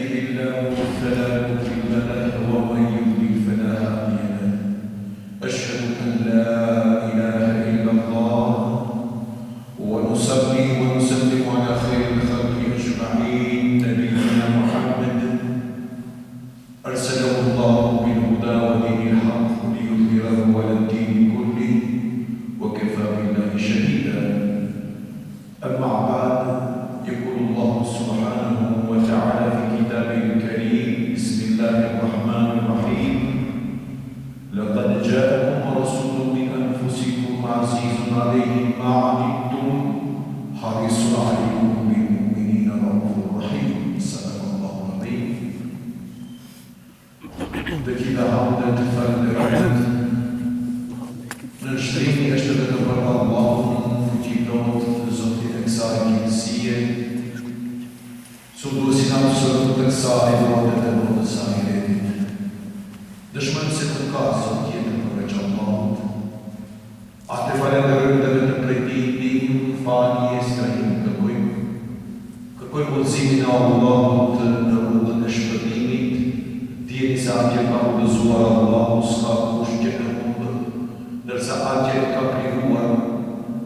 يهده الله فلا مضل له ومن يضلل فلا هادي له أشهد أن لا إله إلا الله ونصلي ونسلم على خير الخلق أجمعين نبينا محمد أرسله الله بالهدى ودين الحق ليظهره على الدين كله وكفى بالله شهيدا. أما بعد يقول الله سبحانه وتعالى في كتابه الكريم بسم الله الرحمن الرحيم لقد جاءكم رسول من أنفسكم عزيز عليه ما عنتم حريص عليكم بالمؤمنين رؤوف رحيم. صدق الله العظيم. Dhe hamdet të falënderohet në shtrimi është vetëm për Allahun fuqiplot, Zotin e kësaj gjithësie, suduesin absolut të kësaj bote dhe botës së ahiretit. Dëshmojmë se nuk ka Zot tjetër përveç Allahut. Atë falenderojmë dhe vetëm prej Tij ndihmë, falje, strehim kërkojmë. Kërkojmë udhëzimin e Allahut në rrugën e shpëtimit. Djeni se atje ka udhëzuar Allahu s'ka kush që e humbë, ndërsa atje ka krijuar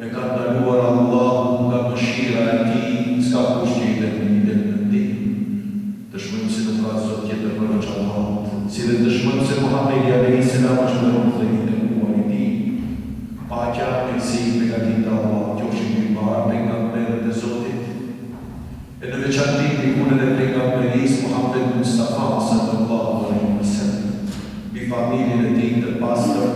e ka ndaluar Allahu nga mëshira e Tij, s'ka kush që i lidhet në ndihmë. Dëshmojmë se nuk ka Zot tjetër përveç Allahut, si dhe dëshmojmë se Muhamedi alayhi salam është rob dhe i dërguar i Tij. Paqja e si begatit Allahut qofshin mbi pejgamberët e Zotit. E në veçantë ndihmën e pejgamberisë Muhammed Mustafa sallallahu alaihi wasallam, mbi familjen e tij të pastër,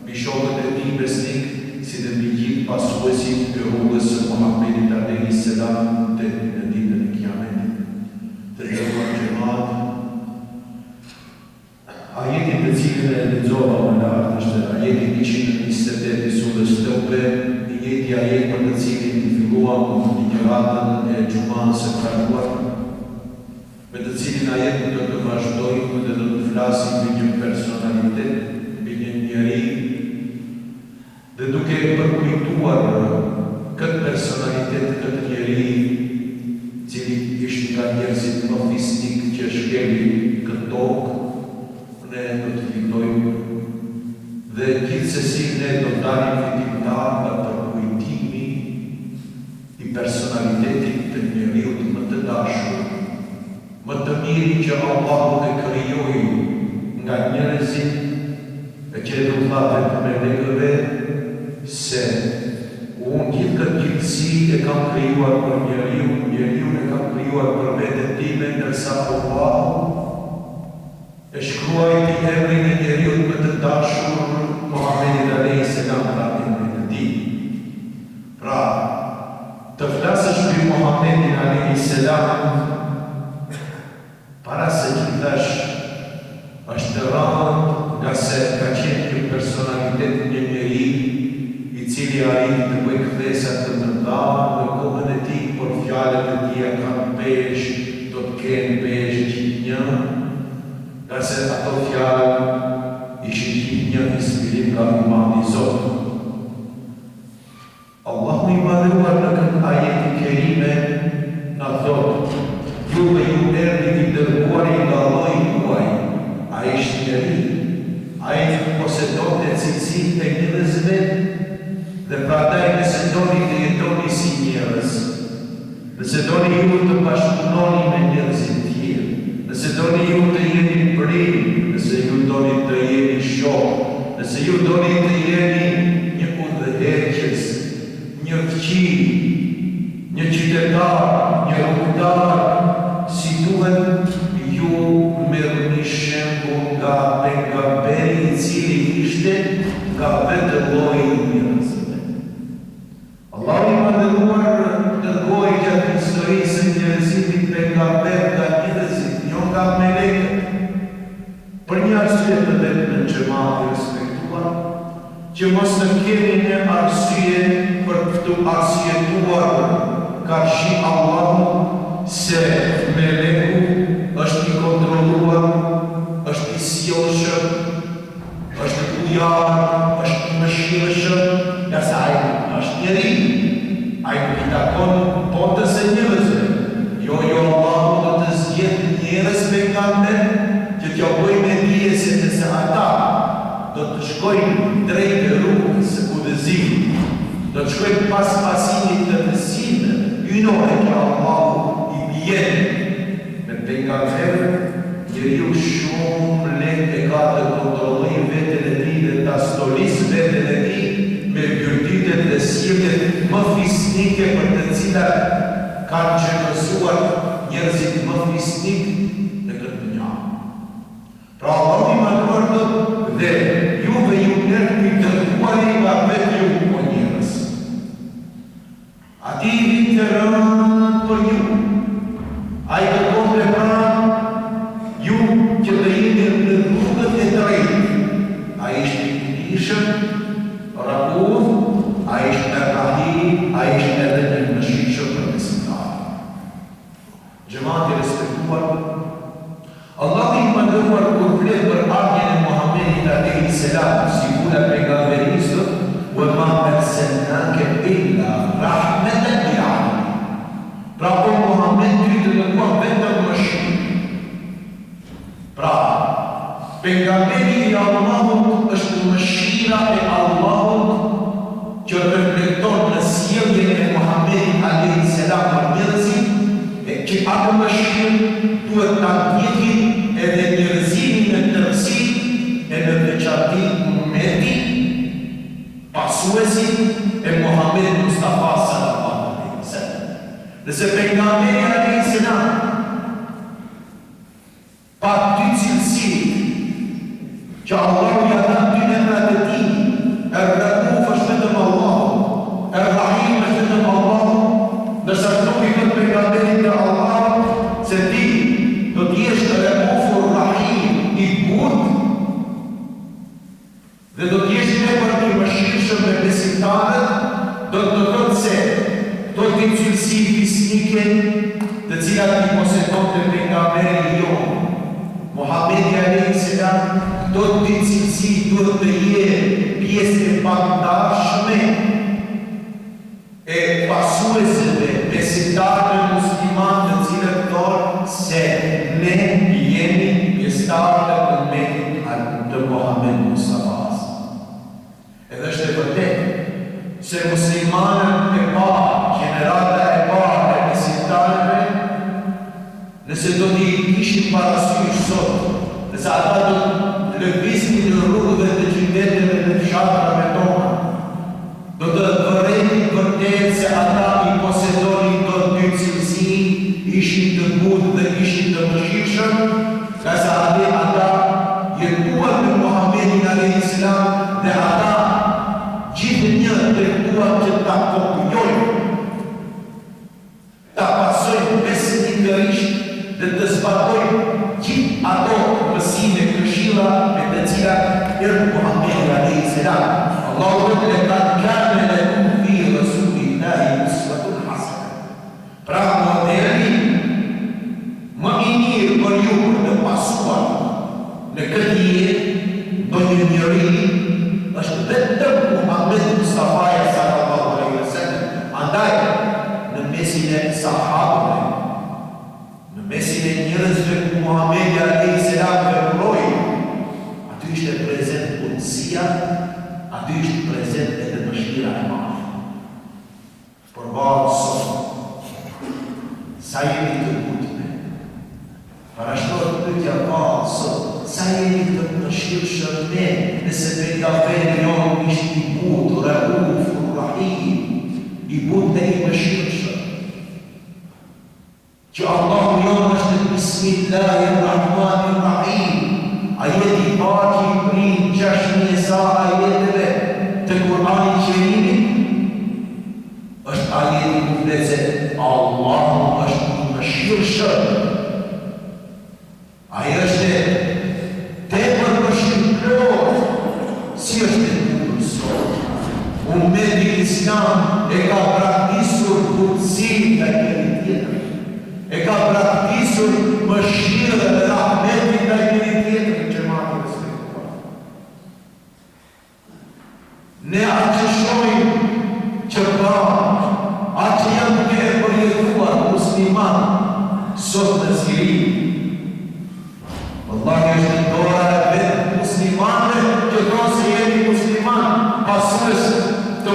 mbi shokët e tij besnik, si dhe mbi gjithë pasuesit e rrugës së Muhammedit alayhi salam deri në ditën e Kiametit. Të nderuar xhamat, ajeti të cilin e lexova më lart është ajeti 128 i surës Tauba, i njëjti ajet për të cilin i filluam ligjëratën e xhumanës së kaluar, me të cilin ajet do të vazhdojmë dhe do të flasim për një personalitet, për një njeri, dhe duke përkujtuar këtë personalitet, këtë njeri, cili ishte nga njerëzit më fisnik që shkeli këtë tokë, ne do të fitojmë dhe gjithsesi ne do të dalim fitimtar nga përkujtimi i personalitetit të njeriut më të dashur, më të miri që Allahu e krijoi nga njerëzit, e që do të thotë për melekëve se unë gjithë këtë gjithësi e kam krijuar për njeriu e kam krijuar për veten time, ndërsa Allahu e shkruajti emrin e njeriut më të dashur Muhammedin alayhi salam pra emrin e tij. Pra, të flasësh për Muhammedin alayhi salam para se që thash është rënd nga se ka qenë një personalitet një njeri i cili arrit të bëjë kthesa të mëdha në kohën e tij, por fjalët e tija kanë pesh, do të kenë pesh gjithnjë, nga se ato fjalë ishin gjithnjë inspirim nga Imani i Zotit. Allahu i madhëruar në këtë ajet kerime na thotë: juve ju erdi i dërguari nga Allahu juaj, a ishte njeri, a i posedonte cilësitë e njerëzve, dhe prandaj nëse doni të jetoni si njerëz, nëse doni ju të bashkëpunoni me njerëzit tjerë, nëse doni ju të jeni prim, nëse ju doni të jeni shok, nëse ju doni të jeni një udhëheqës, një fqi, një qytetar, një rrugëtar, si duhet ju merrni shembull nga pejgamberi i cili ishte nga vetë lloji i njerëzve. Allahu i madhëruar dërgoi gjatë historisë së njerëzimit pejgamber nga njerëzit, jo nga melekët, për një arsye të vetme në xhamat e respektuar, që mos të keni një arsye për të arsyetuar karshi Allahu se meleku është i kontrolluar, është i sjellshëm, është i bujar, është i mëshirshëm, nga sa ai është njeri, ai i takon botës së njerëzve. Jo Allahu do të zgjedhë një njerëz pejgamber që t'ja bëjnë me dije se nëse ata do të shkojnë drejt rrugës së udhëzimit, do të shkojnë pas pasimit të mësimit, ynore që Allahu i bjen me pejgamber, njeriu shumë lehtë e ka të kontrollojë veten e tij dhe ta stolisë veten e tij me virtytet dhe sjelljet më fisnike për të cilat kanë qëndruar njerëzit më fisnik në këtë botë. Pra Allahu i madhëruar thotë dhe juve ju erdhi dërguari nga vetë ju o njerëz. Ati vit të rënd për ju. Ai kërkon dhe pranë ju që të jeni në rrugët e drejtë. Ai ishte i ndihshëm, rapuh, ai ishte rahim, ai ishte edhe një mëshirshëm për besimtarë. Gjemati respektuar, Allah i mëndëruar kur flet për ardhjen e Muhammedit alayhi salam, si kula pejgamberistët, wa ma arsalnaka illa rahmatan lil alamin. Pra po Muhammed ty të dërguar vetëm mëshirë. Pra, pejgamberi i Allahut është mëshira e Allahut që reflekton në sjelljen e Muhammedit alayhi salam për njerëzit, që atë mëshirë duhet ta ndjekin edhe njerëzimin në tërësi e në veçanti ummeti pasuesi e Muhammedit Mustafa sallallahu alaihi wasallam. Nëse pejgamberi alayhi salam pa dy cilësi që Allahu ja dha dy emrat e tij, Er-Rauf është vetëm Allahu, Er-Rahim është vetëm Allahu, nëse nuk i këtë pejgamberit të Allah se ti do t'jesh Raufur Rahim i butë dhe do t'jesh tepër i mëshirshëm me besimtarët, do të thotë se do t'i cilësi fisnike të cilat i posedon të pejgamberi jonë Muhammedi alayhi salam, do t'i cilësi duhet të jetë pjesë e pandashme e pasuesve besimtarëve musliman të cilët thonë se ne jemi pjesëtarë të ummetit të Muhammed Mustafa. Edhe është e vërtetë se muslimanët e parë, gjenerata e parë e besimtarëve, nëse do t'i kishin parasysh sot, nëse ata do të lëviznin në rrugëve të qyteteve dhe fshatrave tona, do të vërejnë vërtet se ata i posedonin të dy cilësi, ishin të butë dhe ishin të mëshirshëm, ka se ata jetuan me Muhammedin alayhi salam dhe ata gjithë një drejtuan që ta kopjojnë, ta pasojnë besnikërisht dhe të zbatojnë gjithë ato mësime këshilla me të cilat erdhi Muhammedi alayhi salam. Allahu thotë laqad kana lakum fi rasulillahi uswatun hasana. Pra modeli më i mirë për ju për të pasuar në këtë jetë ndonjë njeri është vetëm Muhammed Mustafa sallallahu alaihi wasallam. Andaj në mesin e sahabëve, në mesin e njerëzve ku Muhammedi alayhi salam veproi, aty ishte prezent punësia, aty ishte prezent edhe mëshira e madhe. Përbalë sot, sa jemi të butme, parashtrohet pyetja balë sot, sa jemi të mëshirshëm ne, nëse pejgamberi jonë ishte i butë, Rauf, Rahim, i butë dhe i mëshirshëm, që Allahu jonë është Bismillahirrahmanirrahim, ajeti i parë që i prin 6.000 ajeteve të Kur'anit Kerimit, është ajeti ku flet se Allahu është i mëshirshëm. Ai është tepër mëshirshëm, si është e bukur sot. Ummeti Islam e ka praktisur butësinë nga njëri tjetër, e ka praktisur mëshirën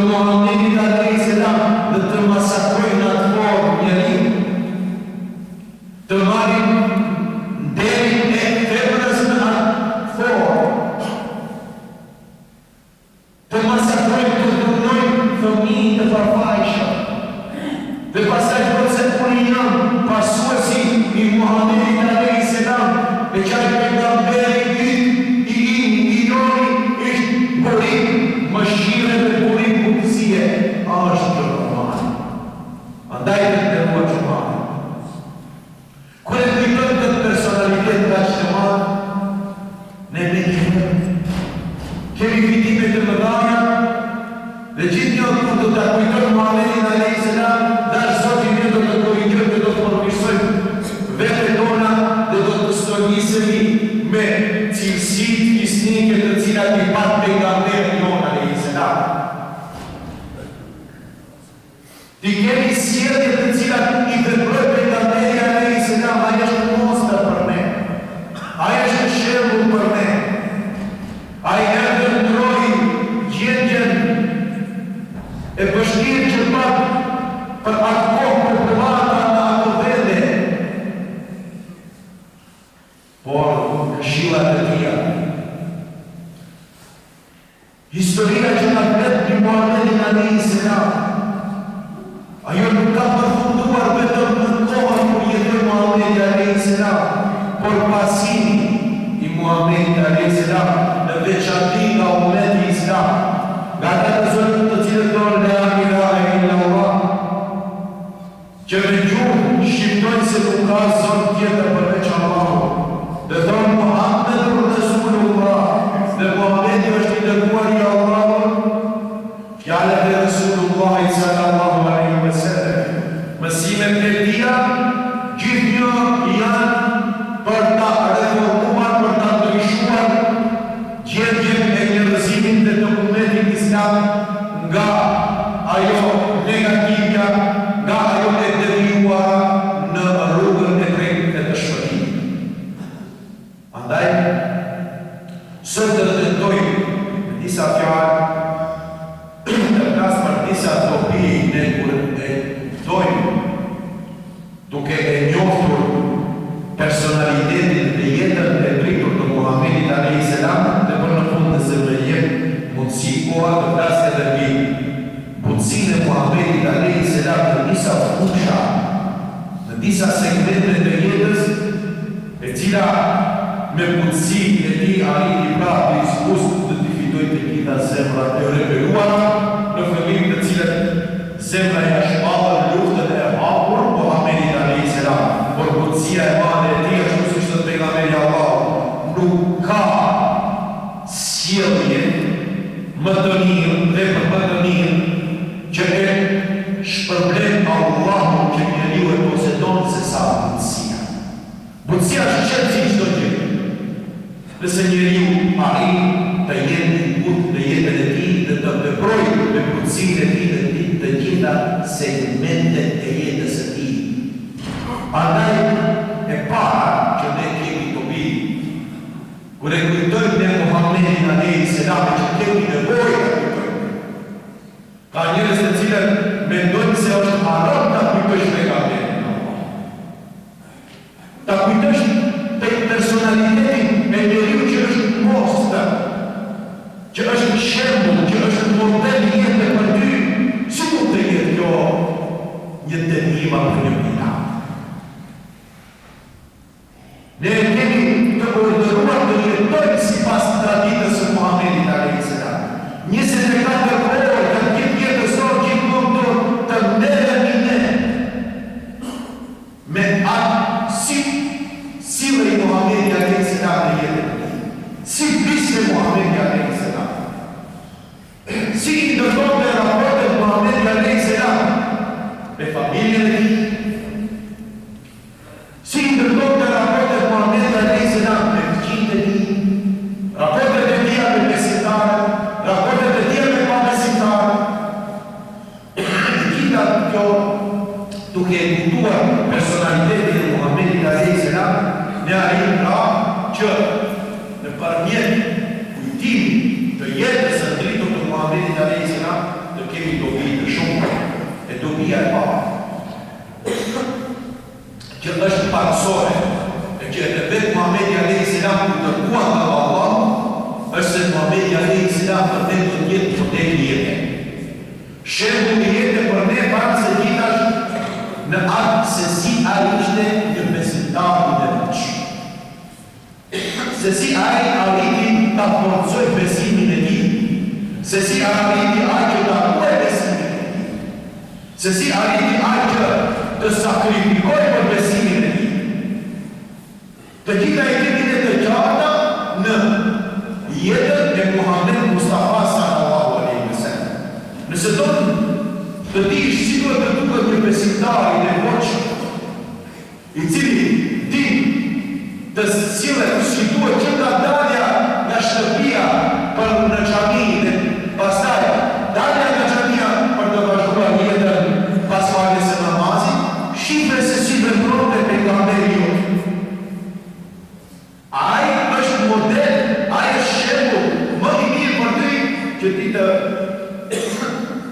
të Muhamedit alayhis salam dhe të masakrojnë atë formë njeriu, të marrin nderin e femrës në atë formë, të masakrojnë, të dhunojnë fëmijë të parafajshëm, dhe pastaj përse unë jam pasuesi i Muhamedit alayhis salam, e qaj pejgamberi i joni ishte burim, mëshire dhe burim mundësie, është të Kur'ani. Andaj të nderuar xhamati. Kur e kujtojmë këtë personalitet nga xhamati, ne kemi fitime të mëdha dhe gjithnjë kur do ta kujtojmë Muhamedit alayhis salam, Zoti ne do të korrigjojmë, do të përmirësojmë vetën tona dhe do të stonisemi me cilësitë fisnike të cilat i pat pejgamberi jon alayhis salam. Ti kemi sjellje të cilat i veproi pejgamberi alayhis salam, ai është mostër për ne. Ai është shembull për ne. Ai ndërroi gjendjen e vështirë që pat për atë kohë popullata në ato vende, por këshillat e tia, historia që nga flet për Muhamedit alayhis salam, ajo nuk ka përfunduar vetëm në kohën kur jetoi Muhamedi alayhis salam, por pasimi i Muhamedit alayhis salam në veçanti nga ummeti islam, nga ata zonë të cilët thonë la ilaha illallah, që me gjuhë shqiptojnë se nuk ka zonë tjetër përveç Allahut, dhe thonë Muhammedur Rasulullah, dhe Muhamedi është i dërguar i Allahut, fjalët e Rasulullah sallallahu alaihi wasallam, mësimet e tija, gjithnjë janë për ta reformuar, për ta ndryshuar gjendjen e njerëzimit dhe të ummetit islam nga ajo negativja, nga ajo e devijuar në rrugën e drejtë të shpëtimit. Andaj, sot të tentojmë me disa fjalë të flas për disa dobi ne kur e ftojmë duke e njohur personalitetin dhe jetën e pritur të Muhamedit alayhis salam, dhe për në fund nëse më jep mundësi koha të flas edhe mbi butësinë e Muhamedit alayhis salam në disa fusha, në disa segmente të jetës, e cila me butësi e ti arriti pra të ispust të t'i fitoj të gjitha zemrat e rebeluara, në fillim të cilët zemra e shpallën luftën e hapur Muhamedit alayhis salam, por butësia e madhe e ti ashtu siç thot pejgamberi Allahu, nuk ka sjellje më të mirë dhe më të mirë që e shpërblen Allahu që njeriu e posedon se sa butësia. Butësia është qëllësi çdo gjë. Nëse njeriu arrin të jetë i butë në jetën e tij dhe të veprojë me butësinë e tij në të gjitha segmentet e jetës së tij. Andaj e para që ne kemi të bëjmë, kur e kujtojmë ne Muhamedit alayhis salam që kemi nevojë të kujtojmë. Ka njerëz të cilët mendojnë se është haram ta kujtosh pejgamberin Allah. Ta kujtosh personalitetin e njeriu që është mostër, që është shembull, që është model jetë për ty. Si mund të jetë kjo një dënima për një bidat? Ne kemi të urdhëruar të jetojmë sipas traditës së Muhamedit alayhis salam. 24 orë kanë gjithë jetës tonë gjithmonë të ndërmi ne me atë si dhe i Muhamedit alayhis salam në jetën e tij. Si bisë Muhamedit alayhis salam. Si i ndërton me raportet Muhamedit alayhis salam me familjen e tij. Si i ndërton me raportet Muhamedit alayhis salam me fëmijët e tij. Raportet e tij me besimtarët, raportet e tij me pabesimtarët. Gjitha kjo duke e kuptuar personalitetin e Muhamedit alayhis salam, ne arrim pra që në përmjet kujtimit të jetës së dritur të Muhamedit alayhis salam të kemi dobi të shumë, e dobia e parë, që është parësore, e që e vetë Muhamedi a.s. ku dërguar nga Allah, është se Muhamedi a.s. për ne do t'jetë model jetë. Shembull i jetë për ne para se gjithash në atë se si ai ishte një besimtar i devotshëm. Se si ai arriti ta forcoj besimin e tij, se si arriti ai që ta ruaj besimin e tij, se si arriti ai që të sakrifikoj për besimin e tij. Të gjitha e kemi të qarta në jetën e Muhammed Mustafa sallallahu alaihi wasallam. Nëse do të dish si duhet të duket një besimtar i devotshëm, i cili din të sillet si duhet që nga dalja nga shtëpia për në xhami dhe pastaj dalja nga xhamia për të vazhduar jetën pas faljes së namazit, shifre se si vepronte pejgamberi jote. Ai është model, ai është shembull më i mirë për ty që ti të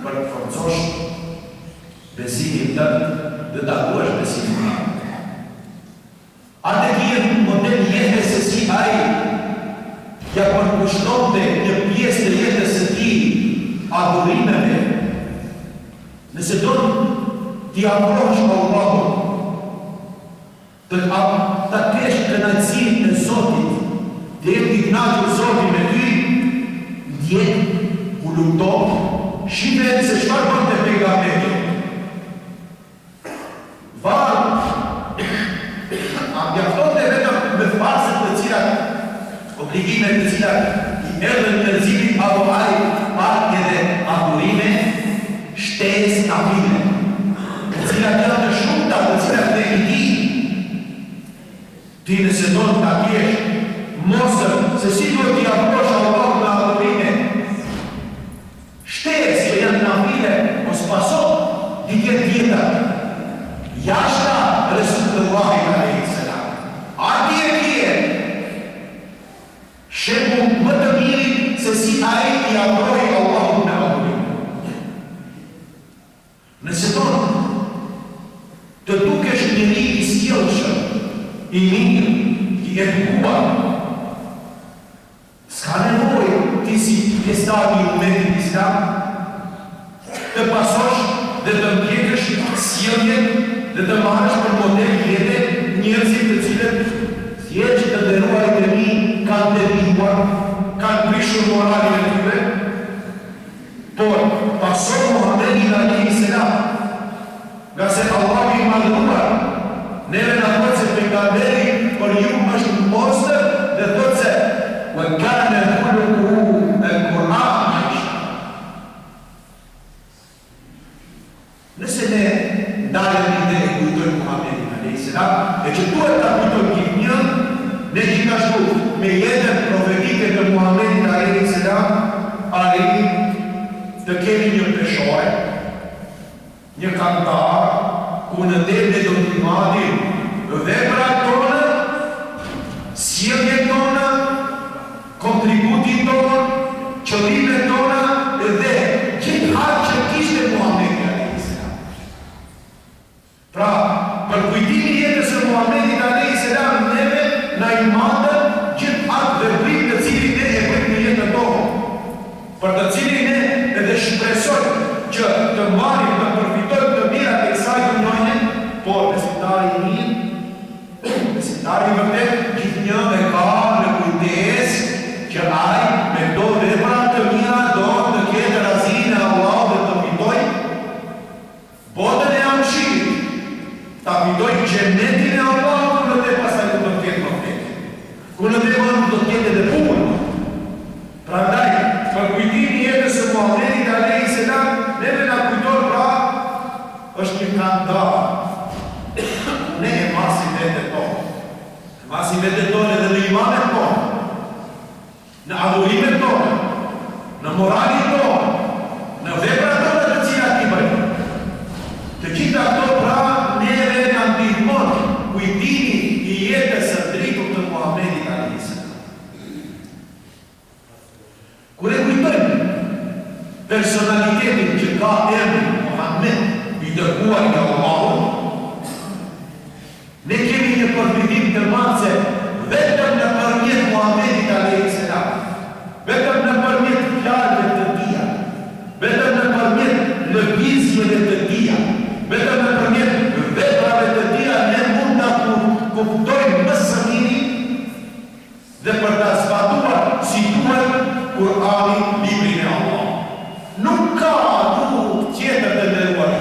për të forcosh besimin tënd dhe ta duash besimin tënd. Atë kje model jetë se si ai ja përkushtonte një pjesë të jetës së tij adhurimeve. Nëse do t'i afrohesh Allahut, ta kesh kënaqësinë e Zotit, të jetë i kënaqur Zoti me ty, ndjek u lutton, shihet se çfarë bënte pejgamberi. Mjaftonte vetëm me farsët të cilat, obligimet të cilat i erdhën njerëzimit apo ai pak edhe adhurime, shtesë nafile, të cilat janë të shumta, të cilat ne i di. Ti nëse do të kesh mosën se si duhet t'i afrosh Allahut me adhurime, shtesë që janë nafile, mos paso dikë tjetër. Jashta Resulullahi alaihi salam. Ati e kje shembull më të miri se si ai i adhuroi Allahun me adhurim. Nëse do të dukesh njëri i sjellshëm, i mirë, i edukuar, s'ka nevojë ti si pjesëtar i umetit islam të pasosh dhe të ndjekësh sjelljen dhe të marrësh për model jetë njerëzit të cilët thjesht të nderuarit e mi kanë devijuar, kanë prishur moralin e tyre, por paso Muhamedi alaihi salam, nga se Allahu i madhëruar neve na thotë se pejgamberi për ju është monster dhe thotë se wa kana khuluquhu al-Qur'an. Nëse ne ndalemi dhe e kujtojmë Muhamedit alaihi salam, e që duhet ta kujtojmë gjithë një, ne gjithashtu me jetën profetike të Muhamedit alaihi salam, arrim të kemi një peshore, një kantar, ku në temën do t'i marrim veprat tona, sjelljet tona, kontributin tonë, qëllimet tona dhe gjithë atë që kishte Muhamedi alaihi salam. Pra, për kujtimin jetës së Muhamedit alaihi salam, neve na i mandën gjithë atë veprim të cilin ne e bëjmë në jetën tonë, për të cilin ne edhe shpresojmë që të marrim, të përfitojmë të mirat e kësaj dunjë, por besimtari i mirë, besimtari i vërtet, gjithnjë e ka në kujdes që ai me këto vepra të mira do të ketë razinë e Allahut dhe të fitojë botën e amshirit, ta fitojë xhenetin e Allahut, kur dhe pastaj do të ketë profet. Kur dhe do të ketë edhe punë. Prandaj, për kujtimin e jetës së Muhamedit alaihi salam, neve na kujton pra është një kantar. Ne e masim vetën tonë. Masim vetën tonë edhe në imanet tonë, në adhurimet tonë, në moralin tonë, në veprat tonë të cilat i bëjmë. Të gjitha këto pra neve na ndihmon kujtimi i jetës së drejtur të Muhamedit alaihi salam. Kur e kujtojmë personalitetin që ka emrin Muhammed i dërguar nga Allahu, ne kemi një përfitim të madh se vetëm nëpërmjet Muhamedit alayhis salam, vetëm nëpërmjet fjalëve të tija, vetëm nëpërmjet lëvizjeve të tija, vetëm nëpërmjet veprave të tija, ne mund ta kuptojmë më së miri dhe për ta zbatuar si duhet Kur'anin, librin e Allah. Nuk ka rrugë tjetër të nderuar.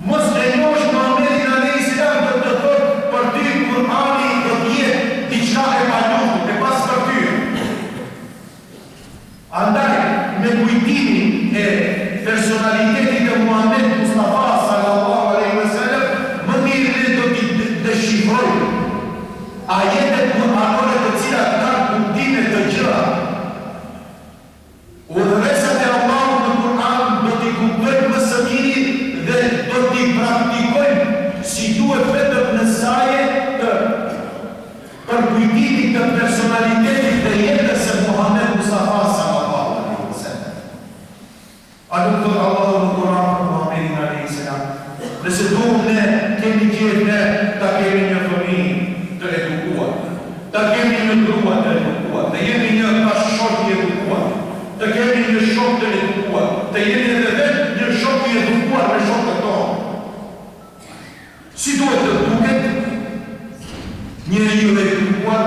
Mos lejosh Muhamedit alayhis salam të thotë për ty Kur'ani do të jetë diçka e palumtur, e paskërtyer. Andaj, me kujtimin e personalitetit të Muhamedit Mustafa sallallahu alaihi wasallam, më mirë ne do t'i dëshifrojmë ajetet kur'anore të cilat kanë kuptime të gjëra. Udhëresat e Allahut në Kur'an do t'i kuptojmë më së miri dhe do t'i praktikojmë si duhet vetëm në saje të përkujtimit të personalitetit të jetës së Muhamedit Mustafa sallallahu alaihi wasallam. A nuk thotë Allahu në Kur'an për Muhamedit alayhis salam, nëse duhet ne kemi qenë ne ta kemi një fëmijë të edukuar, ta kemi një grua të edukuar, të jemi një bashkëshort të edukuar, të kemi një shok të edukuar, të jemi edhe vetë një shok të edukuar me shokët tonë. Si duhet të duket njeriu i edukuar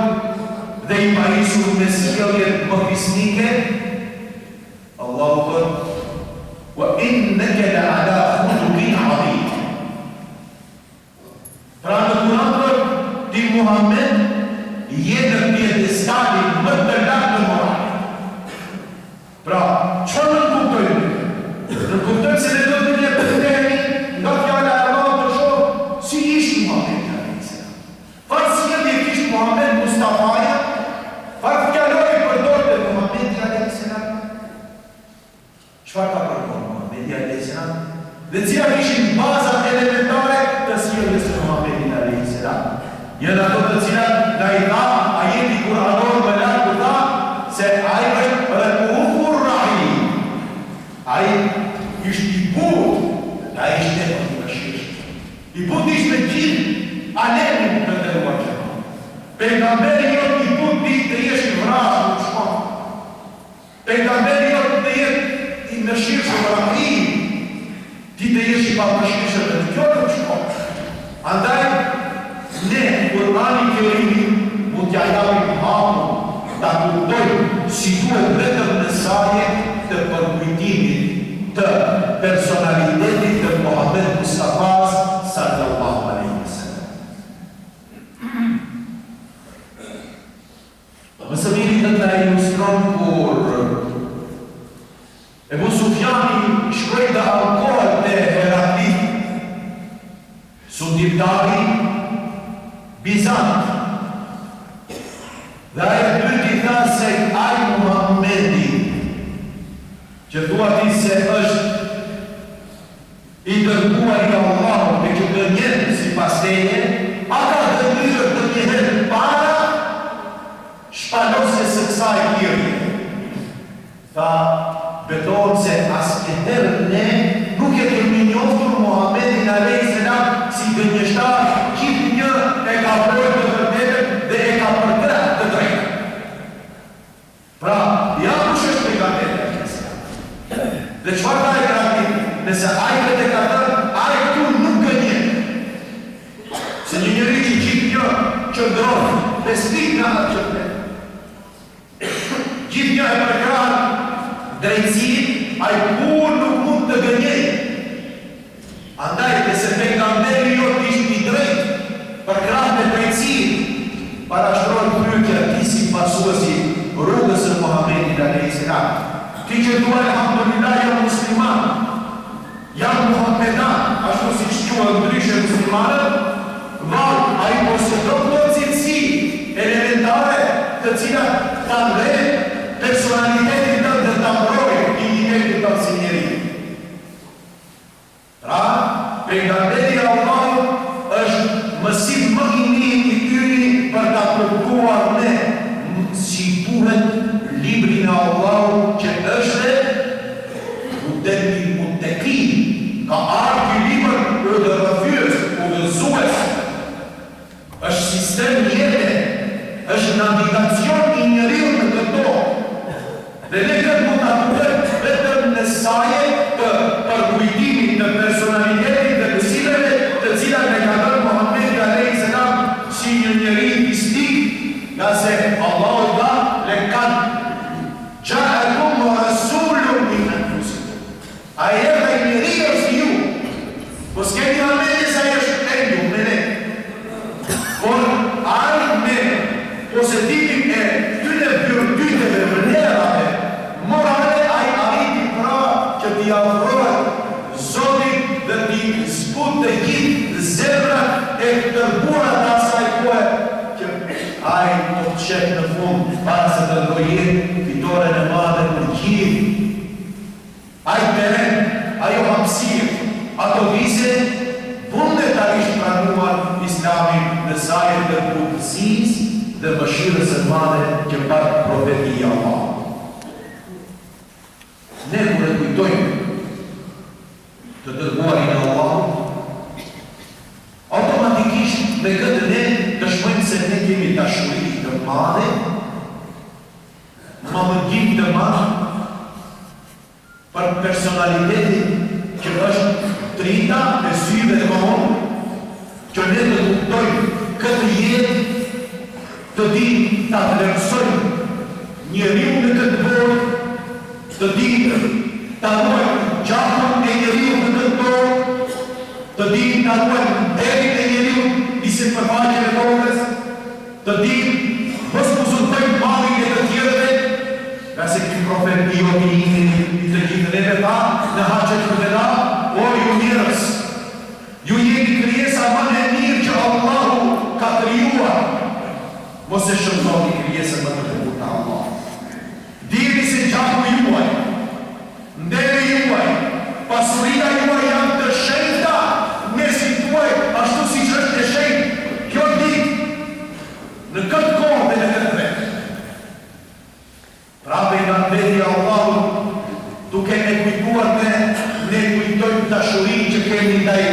dhe i pajisur me sjelljet më fisnike? Allahu thotë: "Wa innaka la'ala khuluqin 'azim." Pra në Kur'an ti Muhammed jetë në pjedestalin më të lartë të moralit. Pra, çfarë në kuptojmë? Në kuptojmë se ne do të një përtemi nga fjala e Allahut të shohë si ishte Muhamedi alayhis salam. Farë sjellje kishte Muhammed Mustafaja, farë fjalori përdorte Muhamedi alayhis salam. Çfarë ka përdorur Muhamedi alayhis salam? Dhe cilat ishin bazat elementare të sjelljes së Muhamedit alayhis salam? Janë ato të cilat nga i tha ajeti kur'anor me lartë tha se ai është Raufur Rahim. Ai ishte i butë, ai ishte i mëshirshëm. I butë ishte gjithë alemin të nderuar xhamat. Pejgamberi jote i butë të jesh i vrasur në shkollë. Pejgamberi jote të jetë i mëshirshëm Rahim, ti të jesh i pamëshirshëm dhe të qoftë në shkollë. Andaj ne, Kur'ani Kerim, mund t'ja japim hapun, ta kuptojmë si duhet vetëm në saje të përkujtimit të personalitetit të Muhammed Mustafas sallallahu alaihi wasallam. Mësë miri të të ilustron kur Ebu Sufjani shkoj të alkohol të Heraklit, sundimtari Bizant, dhe aje dyti tha se ai Muhammedi, që thua ti se është i dërguar i Allahut dhe që gënjen si pas teje, ata dërmyrë të njëherë para shpalose së kësaj kirje. Tha, betonë se as njëherë ne nuk e kemi njoftur Muhammedin alayhis salam si gënjeshtar, gjithë një e ka bërë të vërtetën dhe e ka përkrah të drejtë. Pra, ja kush është pejgamberi alayhis salam. Dhe çfarë ka e krahasim? Nëse ai vetë ka thënë, ai këtu nuk gënjen. Se një njeri që gjithë një qëndron dhe stik në atë qëndret. Gjithë një e përkrah drejtësit, ai kur nuk mund të gënjej. Andaj, nëse pejgamberi jote ishte i drejtë, për krah me drejtësi, parashtrojnë prytja ti si pasuesi rrugës së Muhamedit alayhis salam. Ti që thua alhamdulillah jam musliman, jam muhammedan, ashtu si quhen ndryshe muslimanët, vallë ai posëdon plot cilësi elementare të cilat ta mbledh personalitetin tënd dhe ta mbrojnë dignitetin tënd si njeri. Pra, pejgamberi i Allahut është mësim më i mirë i tyri për ta kuptuar ne si duhet librin e Allahut që është Pse njete është navigacion I njeriu në këto. Dhe ne këtë mund të apëtër vetëm në saje për kujtimin të personalitetit dhe kësiveve të cilat me ka dërë Muhammedi a.s. si një njeri distinkt, nga se Allahu dha lekat ja'akum rasulun min anfusikum. A erdha I njeri është ju, po s'keni amene sa është ju, melek. Por arë me posetimin e tyne vjërtyteve vënerave, morale ai arriti pra që t'i afrohet Zotit dhe t'i zbut të gjithë zemrat e tërbuara të asaj kohë që ai të qep në fund para se të ndrojet fitoren e madhe në gjithë. Ai teren, ajo hapsir, ato vise, vullnetarisht pranuar Islamin në sajën të butësis dhe mëshirës e madhe që pak profetia Allah. Ne kur e kujtojmë të dërguarin e Allahut, automatikisht me këtë ne dëshmojmë se ne kemi dashuri të madhe, mamëngjim të madhe për personalitetin që është drita e syve e kohon, që ne të kuptojmë këtë jetë të dimë të vlerësojmë njeriu në këtë botë, të dimë të ruajmë gjakun e njeriu në këtë botë, të dimë të ruajmë derin e njeriu nisë përfaqen e tokës, të dimë mos uzurpojmë malin e të tjerëve, nga se ky profet I të gjithë neve tha në haqet vëdera, o ju njerëz, ju jeni krijesa më e mirë që Allahu ka krijuar. Mos e shëndoni krijesën më të bukur të Allahut. Dini se gjaku juaj, nderi juaj, pasuria juaj janë të shenjta, mesin tuaj ashtu siç është e shenjtë. Kjo ditë në këtë kohë dhe në këtë vend. Pra pejgamberi Allahut, duke ne kujtuar ne kujtojmë dashurinë që kemi ndaj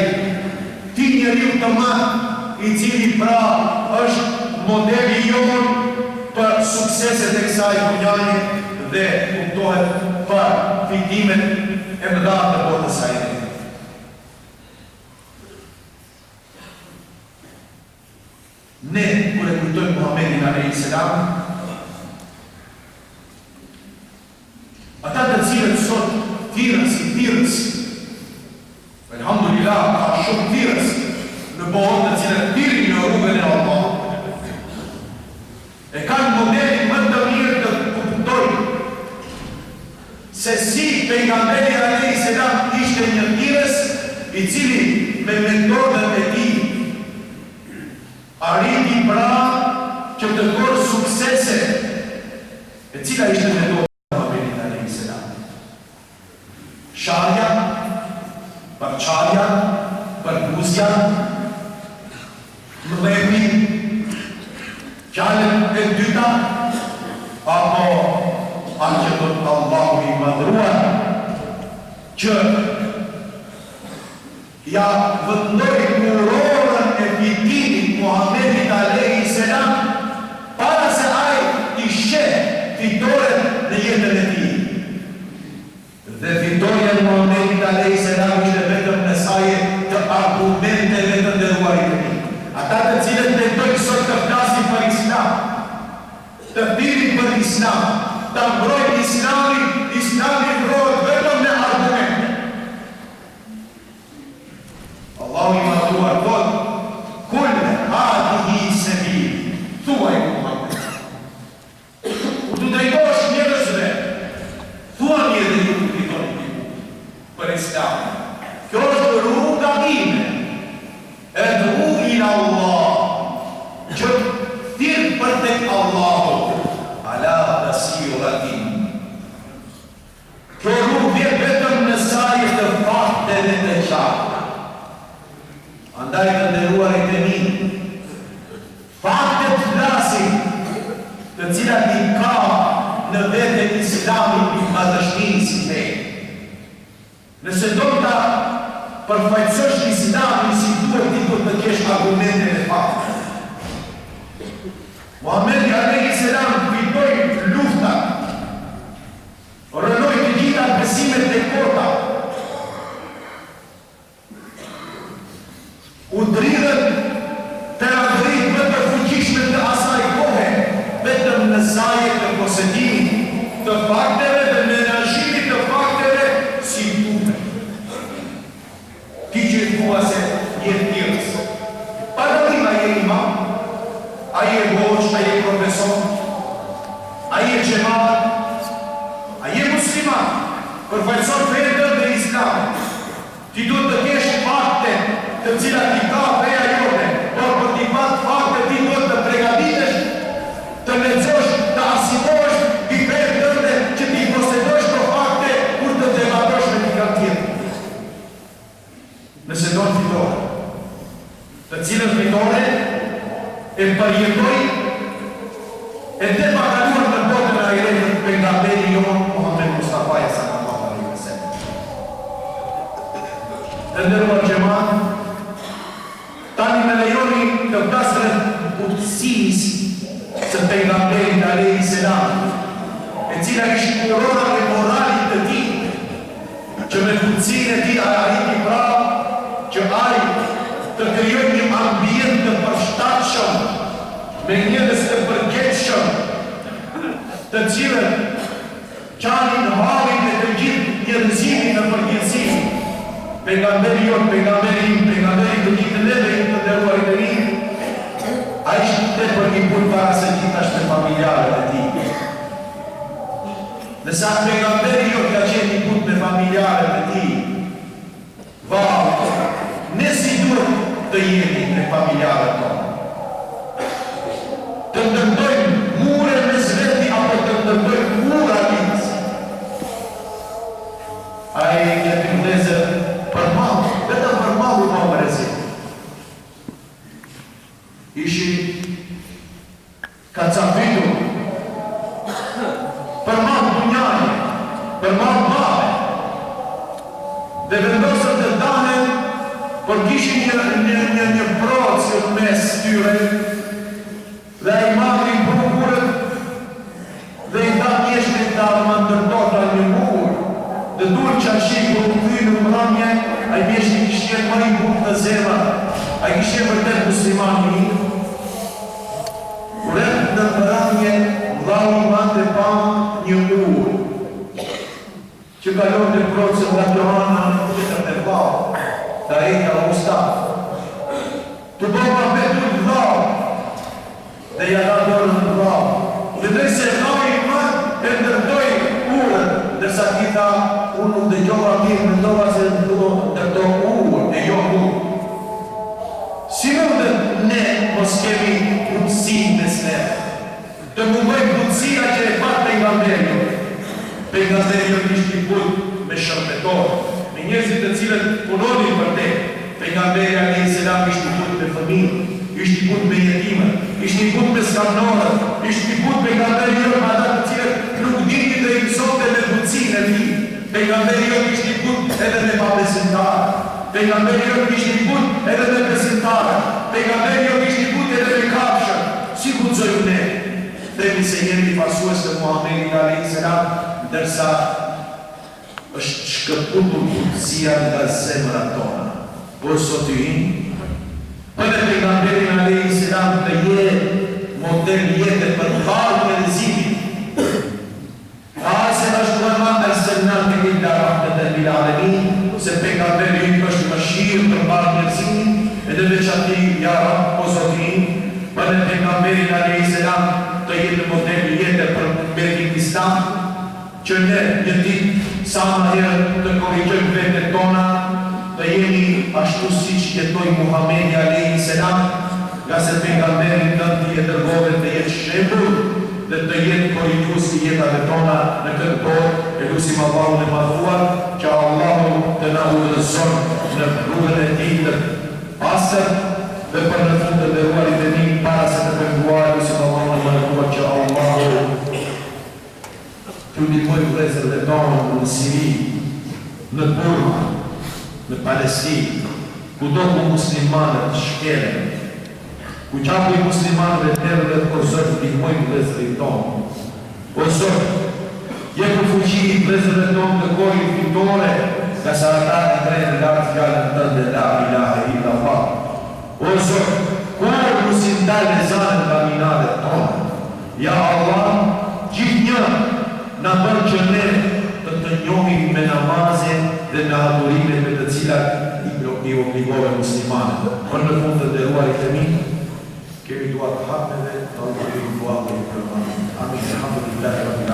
ti njeriu të madh, I cili pra është modeli jonë për sukseset e kësaj dunjaje dhe kuptohet për fitimet e mëdha të botës së ajrit. Ne kur e kujtojmë Muhammedin a.s. ata të cilët sot thirrës, elhamdulillah ka shumë thirrës në botë të cilët thirrin në rrugën e Allahut. E kanë modelin më të mirë të kuptojnë se si pejgamberi a.s. ishte një thirrës I cili me metodën e tij arriti pra që të korë suksese, e cila ishte metoda e Muhammedit a.s. Sharja, përçarja, përbuzja, mëdhemi, fjallën e dyta, apo anë që do të Allahu I madhruar, që ja vëndoj kurorën e fitimit Muhammedit a.s. para se ai I sheh fitoren në jetën e tij. Dhe fitoria e Muhammedit a.s. ishte vetëm në saje të argumenteve të nderuarit e tij. Ata të cilët tentojnë sot të flasin për Islam, të thirrin për Islam, të mbrojnë Islami mbrohet vetëm me argumente. Allahu I madhruar thotë, kul hadihi sebil, thuaj Muhammed. Kur të drejtohesh njerëzve, thuani edhe ju të fitoni për Islam. Kjo është rruga ime. Ed'u ila Allah, që thirr për tek Allahu, ala basiratin. Kjo rrugë vjen vetëm në saje të fakteve të qarta. Andaj të nderuarit e mi, faktet flasin, të cilat I ka në veten Islamit I madhështinë si fe. Nëse do ta përfaqësosh Islamin si duhet ti do të kesh argumente me fakte. Muhamedi alayhi salam fitoi lufta, rënoi të gjitha besimet e kota, u dridhen të adhurit më të fuqishme të asaj kohe, vetëm në zaje të posedimit të fakteve dhe menaxhimit të fakteve si duhe. Ti që thua se jetë tjërës, padalim a je imam, a je boq, a je profesor, a je xhemat, a je musliman, përfaqëson fetën dhe islamin. Ti duhet të kesh fakte të cilat i ka feja jote, por për t'i pat fakte ti duhet të pregaditesh, të lexosh, të asimosh t'i fejtë tënde që t'i posedosh të fakte kur të debatosh me t'i tjetër. Nëse do të fitore, të cilën fitore e përjetoj e dhe pakaluar në botën e ahiretit pejgamberi jon Muhammed Mustafa sallallahu alaihi wasallam. Të nderuar xhamat, tani me lejoni të vlasën udhësisë së pejgamberit alayhi salam, e cila ishte kurora e moralit të tij, që me fuqinë e tij arriti prapë që ai të krijojë një ambient të përshtatshëm me njerëz të përgjithshëm, të cilët qanin halin e të gjithë njerëzimin në përgjithësi. Pejgamberi jon, pejgamberi të gjithë neve të nderuarit e rinj, ai ishte tepër i bukur para se gjithashtu familjarët e tij. Nësa pejgamberi jon ka qenë i bukur me familjarët e tij, vallë, ne si duhet të jemi me familjarët tonë. Të ndërtojmë mure me zveti apo të ndërtojmë mura njës. A e një të mdezër për malë, vetëm për malë u më rezi. Ishi ka cafitur për malë dunjani, për malë babe, dhe vendosën të danen por kishin një procë mes tyre, dhe i madhin burët, dhe i ta mjeshtin ta më ndërtota një mur, dhe dur që a shikë të ty në mramje, a i mjeshtin kishtë më i burë të zema, a i kishtë vërtet muslimani. Kuret në mramje, vlau i mante pa një ur, që kalon të procën nga Johana në të të vlau, da e ka Mustafa. Të bëma vetur të vlau, dhe ja da dorën të vlau. Dhe dhe se vlau i mën e ndërdoj urën, dërsa ti tha, unë nuk dhe gjova mirë, në dova se ndërdo urën, e jo urën. Si mundën ne mos kemi punësin mes ne, të mundojmë punësia që e pat pejgamberi. Pejgamberi ishte i punë me shërbetorë, me njerëzit të cilët punonin për te. Pejgamberi alayhi salam ishte i punë me fëmijë, ishte i punë me jetimët, ishte i punë me skamnorët, ishte i punë pejgamberi jon me ata të cilët nuk dinin dhe i mësonte me butësinë e tij. Pejgamberi jon ishte i punë edhe me pabesimtarë. Pejgamberi jon ishte i punë edhe me besimtarë. Pejgamberi jon ishte i punë edhe me kafshët. Si guxojmë ne? Themi se jemi pasues të Muhamedit alayhi salam, ndërsa është shkëputur punësia nga zemrat tona. Por sot i për e pejgamberin alayhi salam të jetë model jetë për halë në rëzimit. Ase është përma arsenat e illa rahmeten lil alamin, se pejgamberi është mëshirë për halë në rëzimit, edhe veçanti ja Rab, o Zotin, për e pejgamberin alayhi salam të jetë model jetë për mbetin islam, që ne një ditë sa më herë të korrigjojmë vetën tona, të jemi ashtu si që jetoj Muhamedi alayhi salam, nga se pejgamberi nëndi e dërgove të jetë shembull dhe të jetë korrigjues i jetave tona në këtë botë. E lutim Allahun e madhuar që Allahu të na udhëzon në rrugën e tij të pastër dhe për në fund të nderuarit e mi para se të penguar, lutim Allahun e madhuar që Allahu të ndihmojë vëllezërit tonë në Siri, në Burma, në Palestinë, kudo ku muslimanët shkelen, Ku qapu i muslimanëve terëve, o Zot, ndihmojmë vëllezërit tonë. O Zot, jepu fuqi i vëllezërve tonë të kohë fitore, ka sa ata të drejnë lartë fjallën tënde la ilaha illallah. O Zot, kur mos i ndalë ezanën nga minaret tonë. Ja Allah, gjithë një na bën që ne të njohim me namazin dhe me adhurimet me të cilat i obligove muslimanët. Për në fund të nderuarit e mi, kemi duat hapme dhe të alhamdulillah. Amin. Alhamdulillah.